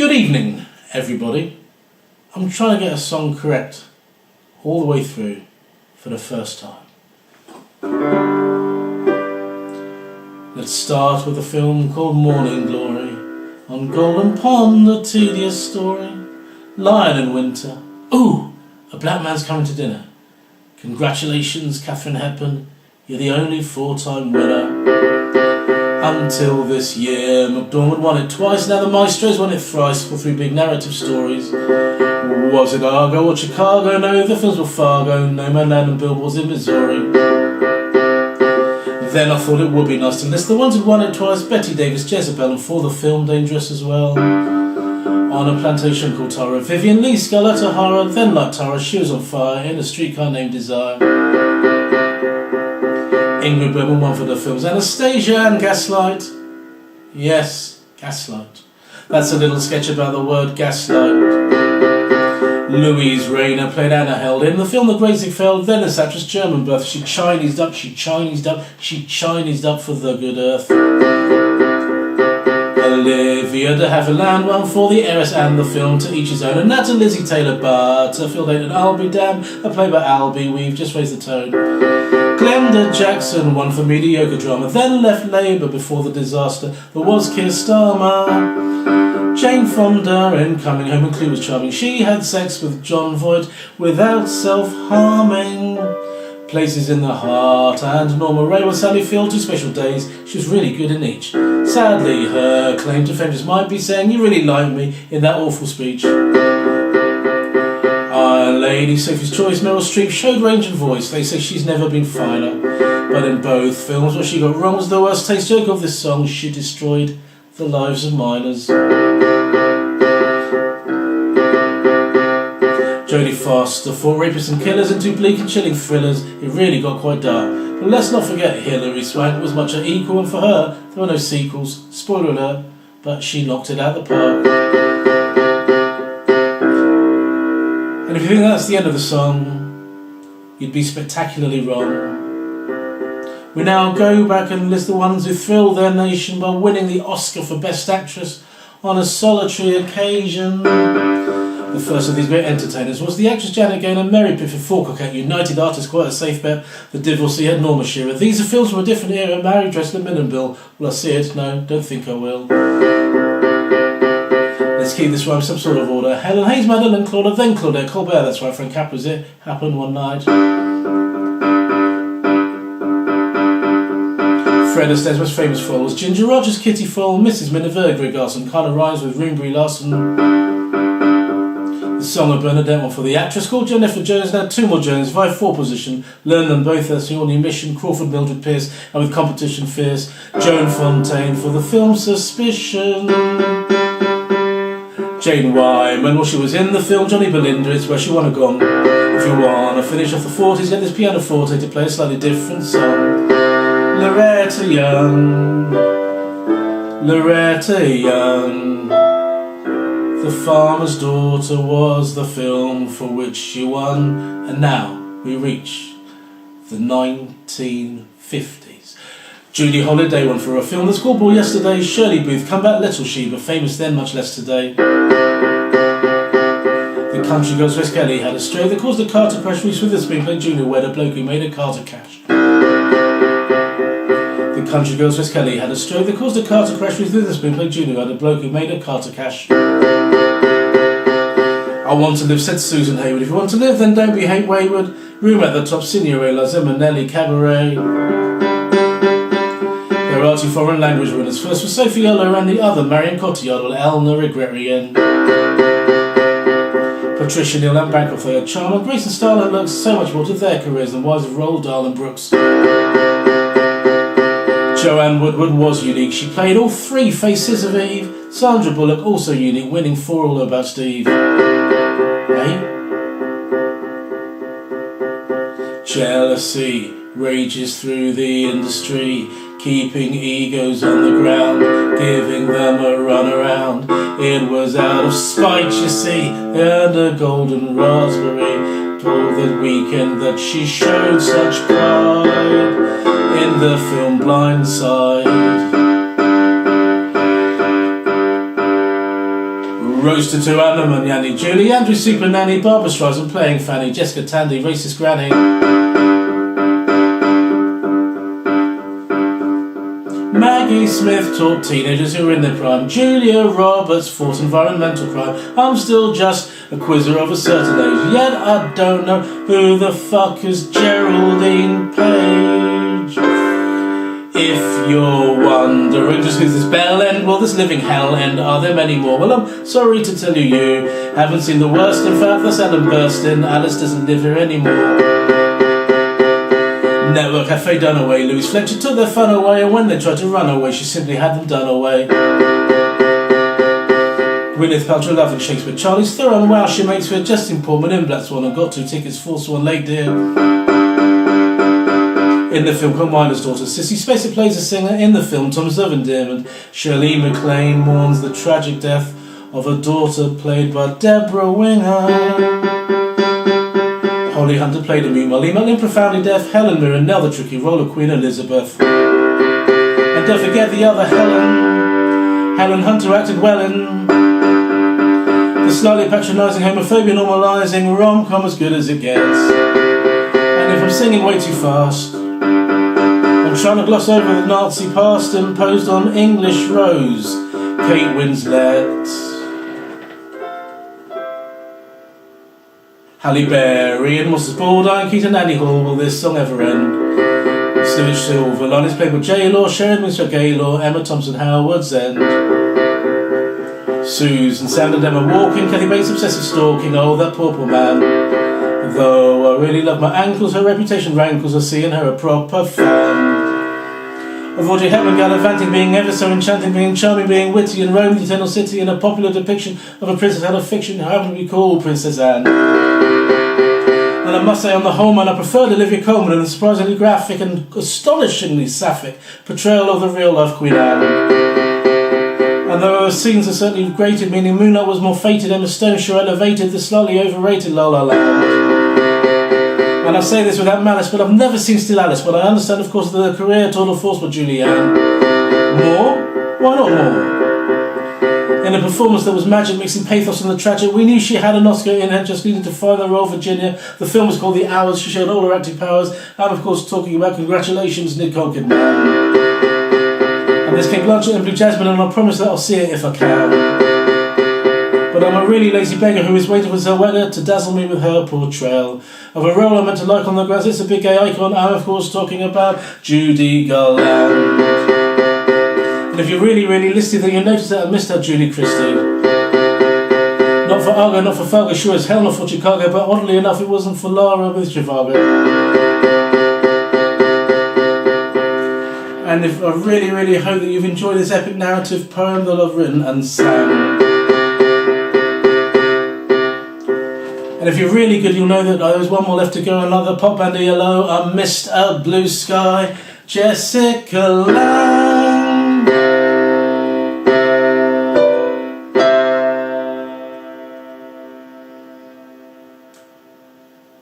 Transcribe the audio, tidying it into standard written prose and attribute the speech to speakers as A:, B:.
A: Good evening, everybody. I'm trying to get a song correct all the way through for the first time. Let's start with a film called Morning Glory. On Golden Pond, a tedious story. Lion in winter. Ooh, a black man's coming to dinner. Congratulations, Katharine Hepburn. You're the only 4-time winner. Until this year, McDormand won it twice. Now the Maestros won it thrice for 3 big narrative stories. Was it Argo or Chicago? No, the films were Fargo, No Man Land and Billboards in Missouri. Then I thought it would be nice to list the ones who won it twice. Betty Davis, Jezebel, and for the film Dangerous as well. On a plantation called Tara, Vivian Lee, Scarlett O'Hara. Then like Tara, she was on fire in a streetcar named Desire. Ingrid Bergman won for the films Anastasia and Gaslight. Yes, Gaslight. That's a little sketch about the word gaslight. Louise Rayner played Anna Held in the film The Great Ziegfeld. Then as actress German birth. She Chinesed up for The Good Earth. Olivia de Havilland won for The Heiress and the film To Each His Own. And that's a Lizzie Taylor Butterfield and I'll Be Damned, a play by Albie. We've just raised the tone. Glenda Jackson won for mediocre drama, then left Labour before the disaster. There was Keir Starmer. Jane Fonda in Coming Home and Clue was charming. She had sex with John Voight without self-harming. Places in the Heart and Norma Ray were Sally Field, 2 special days. She was really good in each. Sadly, her claim to fame just might be saying you really like me in that awful speech. Iron Lady, Sophie's Choice, Meryl Streep showed range and voice. They say she's never been finer. But in both films, what she got wrong was the worst taste joke of this song. She destroyed the lives of minors. Jodie Foster fought rapists and killers in 2 bleak and chilling thrillers. It really got quite dark. But let's not forget Hilary Swank was much her equal, and for her, there were no sequels. Spoiler alert, but she knocked it out of the park. And if you think that's the end of the song, you'd be spectacularly wrong. We now go back and list the ones who thrilled their nation by winning the Oscar for Best Actress on a solitary occasion. The first of these great entertainers was the actress Janet Gaynor. Mary Pickford Falcock at United Artists, quite a safe bet. The Divorcee had Norma Shearer. These are films from a different era. Mary Dressler, Millenbill. Will I see it? No, don't think I will. Let's keep this rhyme some sort of order. Helen Hayes, Madeline Claudia, then Claudette Colbert. That's right, Frank Capra's It Happened One Night. Fred Astaire's most famous role was Ginger Rogers, Kitty Foyle, Mrs. Miniver, Greg Garson. Kind of rhymes with Roonbury Larson. The Song of Bernadette, one for the actress called Jennifer Jones. Now 2 more Jones, vie 4 position. Learn them both as your new mission. Crawford, Mildred Pierce, and with competition fierce, Joan Fontaine for the film Suspicion. Jane Wyman, well she was in the film Johnny Belinda, it's where she wanna gone. If you wanna finish off the 40s, get this pianoforte to play a slightly different song. Loretta Young. The Farmer's Daughter was the film for which she won. And now we reach the 1950s. Julie Holliday won for a film The Schoolboy Yesterday. Shirley Booth, Come Back Little Sheba, famous then, much less today. The Country Girls Wes Kelly had a stroke that caused a car to crash. Reese Witherspoon played Junior Wed, a bloke who made a car to cash. The Country Girls Wes Kelly had a stroke that caused a car to crash. Reese Witherspoon played Junior Wed, a bloke who made a car to cash. I want to live, said Susan Hayward. If you want to live, then don't be wayward. Room at the top, Signorella, Zemanelli, Cabaret. There are 2 foreign language winners. First was Sophie Ello and the other, Marion Cotillard, or Elna Regretien. Patricia Neal and Bancroft, they had charm, and grace and style that looks so much more to their careers than wives of Roald Dahl and Brooks. Joanne Woodward was unique. She played all 3 faces of Eve. Sandra Bullock, also unique, winning for All About Steve. Hey? Jealousy rages through the industry, keeping egos on the ground, giving them a run around. It was out of spite, you see, and a golden raspberry for the weekend that she showed such pride in the film Blindside. Roasted to Anna Magnani, Julie Andrews, Super Nanny, Barbara Streisand playing Fanny, Jessica Tandy, Racist Granny. Maggie Smith taught teenagers who were in their prime. Julia Roberts fought environmental crime. I'm still just a quizzer of a certain age, yet I don't know who the fuck is Geraldine Page. If you're wondering just who's this bell end, well, this living hell end, are there many more? Well, I'm sorry to tell you haven't seen the worst. In fact, that's Ellen Burstyn. Alice doesn't live here anymore. Network Cafe done away. Louise Fletcher took their fun away, and when they tried to run away, she simply had them done away. Gwyneth Paltrow loving Shakespeare. Charlize Theron, wow, she makes for Justin Portman in Black Swan and got 2 tickets for Swan Lake, dear. In the film called Miner's Daughter, Sissy Spacek plays a singer. In the film, Thomas of Endearment, Shirley MacLaine mourns the tragic death of her daughter, played by Deborah Winger. Holly Hunter played a meanwhile. Emily profoundly deaf Helen Mirren, now the tricky role of Queen Elizabeth. And don't forget the other Helen. Helen Hunter acted well in the slightly patronising, homophobia normalising rom-com As Good As It Gets. And if I'm singing way too fast, I'm trying to gloss over the Nazi past imposed on English Rose, Kate Winslet. Halle Berry and Moses Baldwin, Keaton Annie Hall, will this song ever end? Stewart Silverline is played by J-Law, Sharon Winston Gaylor, Emma Thompson, Howard's End. Susan Sandler, Emma Walking, Kathy Bates, obsessive stalking, oh that poor man. Though I really love my ankles, her reputation rankles, I see in her a proper fan. Of Audrey Hepburn gallivanting, being ever so enchanting, being charming, being witty, and roaming the eternal city in a popular depiction of a princess out of fiction, who happened to be called Princess Anne. And I must say, on the whole, man, I preferred Olivia Colman and the surprisingly graphic and astonishingly sapphic portrayal of the real-life Queen Anne. And though her scenes are certainly grated, meaning Moonlight was more fated, Emma Stone sure elevated the slightly overrated La La Land. And I say this without malice, but I've never seen Still Alice, but I understand, of course, that the career tour de force by Julianne. More? Why not more? In a performance that was magic, mixing pathos and the tragic, we knew she had an Oscar in her, just needed to find the role Virginia. The film was called The Hours, she showed all her acting powers, and of course talking about congratulations, Nick Conquered Man. And there's Kate Blanchett and Blue Jasmine, and I promise that I'll see it if I can. But I'm a really lazy beggar who is waiting for Zellweger to dazzle me with her portrayal of a role I meant to like on the grass. It's a big gay icon. I'm of course talking about Judy Garland. And if you're really listening, then you'll notice that I missed out Julie Christie. Not for Argo, not for Fargo, sure as hell not for Chicago, but oddly enough it wasn't for Lara with Trivago. And if I really hope that you've enjoyed this epic narrative poem that I've written and sang. And if you're really good, you'll know that there's one more left to go. Another pop band, hello, I'm Mr. Blue Sky, Jessica Lange.